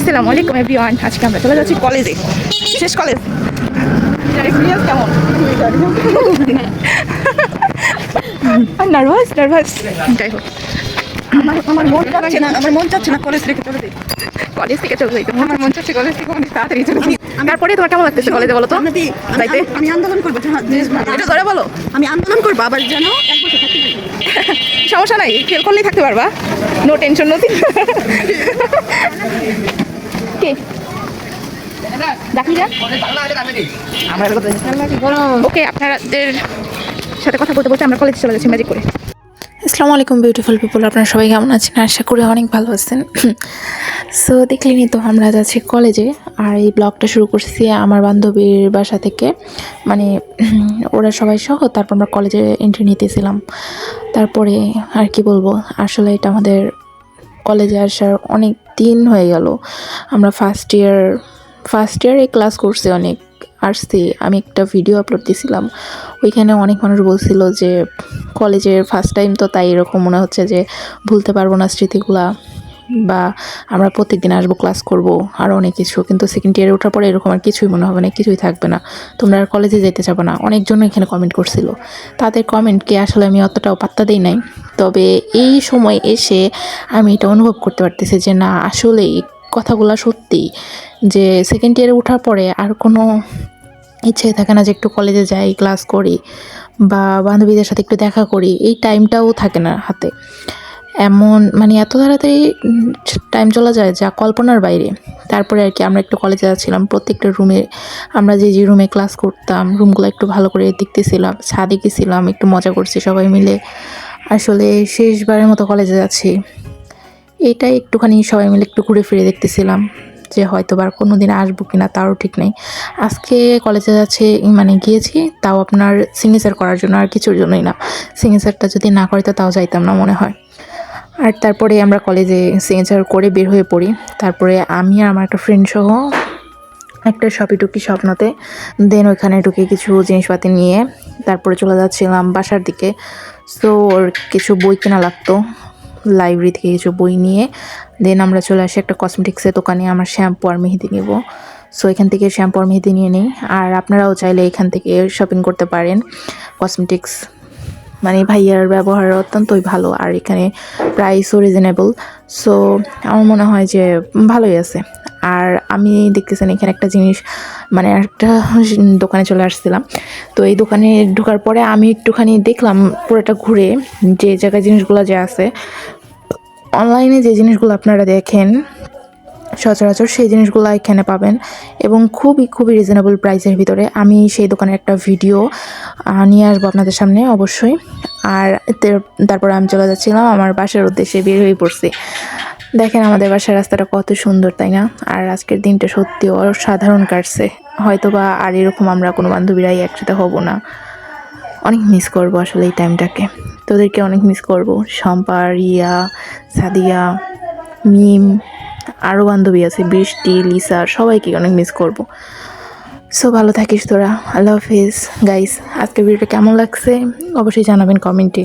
আসসালামু আলাইকুম এভরিওয়ান। আজকে আমরা চলে যাচ্ছি কলেজে, শেষ কলেজ। কেমন নার্ভাস যাই হোক, আমার মন চাচ্ছে না কলেজ থেকে চলে যাই। কলেজ থেকে চলে যাইতে আমার মন চাচ্ছে কলেজ থেকে অনেক তাড়াতাড়ি চলে যাই। তারপরে তোমার কেমন লাগতেছে কলেজে বলো তো? আমি আন্দোলন করবো, এটা ধরে বলো। আমি আন্দোলন করবো আবার যেন 1 বছর থাকতে পারি। সমস্যা নাই, ফেল করলেই থাকতে পারবা, নো টেনশন নথিং। কে ওকে, আপনাদের সাথে কথা বলতে বলতে আমরা কলেজে চলে যাচ্ছি ম্যাজিক করে। আসসালামু আলাইকুম বিউটিফুল পিপল, আপনারা সবাই কেমন আছেন? আশা করি অনেক ভালো আছেন। সো দেখলেনি তো আমরা যাচ্ছি কলেজে, আর এই ব্লগটা শুরু করছি আমার বান্ধবীর বাসা থেকে, মানে ওরা সবাই সহ। তারপর আমরা কলেজে এন্ট্রি নিতেছিলাম। তারপরে আর কি বলবো, আসলে এটা আমাদের কলেজে আসার অনেক দিন হয়ে গেল। আমরা ফার্স্ট ইয়ারে ক্লাস করছি, অনেক আসছি। আমি একটা ভিডিও আপলোড দিয়েছিলাম, ওইখানে অনেক মানুষ বলছিল যে কলেজের ফার্স্ট টাইম তো, তাই এরকম মনে হচ্ছে যে ভুলতে পারবো না স্মৃতিগুলা, বা আমরা প্রত্যেকদিন আসবো, ক্লাস করব, আরও অনেক কিছু। কিন্তু সেকেন্ড ইয়ারে ওঠার পরে এরকম আর কিছুই মনে হবে না, কিছুই থাকবে না, তোমরা আর কলেজে যেতে যাবো না। অনেকজন এখানে কমেন্ট করছিল, তাদের কমেন্টকে আসলে আমি অতটাও পাত্তা দিই নাই। তবে এই সময় এসে আমি এটা অনুভব করতে পারতেছি যে না, আসলেই কথাগুলো সত্যি, যে সেকেন্ড ইয়ারে ওঠার পরে আর কোনো ইচ্ছে থাকে না যে একটু কলেজে যাই, ক্লাস করি, বা বান্ধবীদের সাথে একটু দেখা করি। এই টাইমটাও থাকে না হাতে। এমন মানে এত তাড়াতাড়ি টাইম চলে যায় যা কল্পনার বাইরে। তারপরে আর কি আমরা একটু কলেজে যাচ্ছিলাম, প্রত্যেকটা রুমে, আমরা যে রুমে ক্লাস করতাম রুমগুলো একটু ভালো করে দেখতেছিলাম, ছাদে গেছিলাম, একটু মজা করছি সবাই মিলে। আসলে শেষবারের মতো কলেজে যাচ্ছি, এইটাই একটুখানি সবাই মিলে একটু ঘুরে ফিরে দেখতেছিলাম, যে হয়তো বা কোনো দিন আসবো কিনা তারও ঠিক নেই। আজকে কলেজে যাচ্ছে মানে গিয়েছি, তাও আপনার সিগনেচার করার জন্য, আর কিছুর জন্যই না। সিগনেচারটা যদি না করে তো তাও যাইতাম না মনে হয়। আর তারপরে আমরা কলেজে সিগনেচার করে বের হয়ে পড়ি। তারপরে আমি আর আমার একটা ফ্রেন্ড সহ একটা শপে ঢুকি, স্বপ্নতে। দেন ওইখানে ঢুকে কিছু জিনিসপাতি নিয়ে তারপরে চলে যাচ্ছিলাম বাসার দিকে। সো ওর কিছু বই কেনা লাগতো, লাইব্রেরি থেকে কিছু বই নিয়ে দেন আমরা চলে আসি একটা কসমেটিক্সের দোকানে। আমার শ্যাম্পু আর মেহেদি নেব, সো এখান থেকে শ্যাম্পু আর মেহেদি নিয়ে নিই। আর আপনারাও চাইলে এখান থেকে শপিং করতে পারেন। কসমেটিক্স মানে ভাইয়ার ব্যবহার অত্যন্তই ভালো, আর এখানে প্রাইসও রিজনেবল। সো আমার মনে হয় যে ভালোই আছে। আর আমি দেখতেছেন এখানে একটা জিনিস, মানে একটা দোকানে চলে আসছিলাম। তো এই দোকানে ঢোকার পরে আমি একটুখানি দেখলাম পুরোটা ঘুরে, যে জায়গায় জিনিসগুলো যে আছে, অনলাইনে যে জিনিসগুলো আপনারা দেখেন সচরাচর সেই জিনিসগুলো এখানে পাবেন, এবং খুবই রিজনেবল প্রাইসের ভিতরে। আমি সেই দোকানের একটা ভিডিও নিয়ে আসবো আপনাদের সামনে অবশ্যই। আর তারপরে আমি চলে যাচ্ছিলাম আমার বাসার উদ্দেশ্যে, বের হয়ে পড়ছি। দেখেন আমাদের বাসার রাস্তাটা কত সুন্দর, তাই না? আর আজকের দিনটা সত্যি অসাধারণ কাটছে। হয়তোবা আর এরকম আমরা কোনো বান্ধবীরাই একসাথে হব না। অনেক মিস করব আসলে এই টাইমটাকে, তোদেরকে অনেক মিস করব। শম্পা, রিয়া, সাদিয়া, মিম, আরও বান্ধবী আছে, বৃষ্টি, লিসা, সবাইকে অনেক মিস করব। সো ভালো থাকিস তোরা, আল্লাহ হাফিজ গাইস। আজকের ভিডিওটা কেমন লাগছে অবশ্যই জানাবেন কমেন্টে।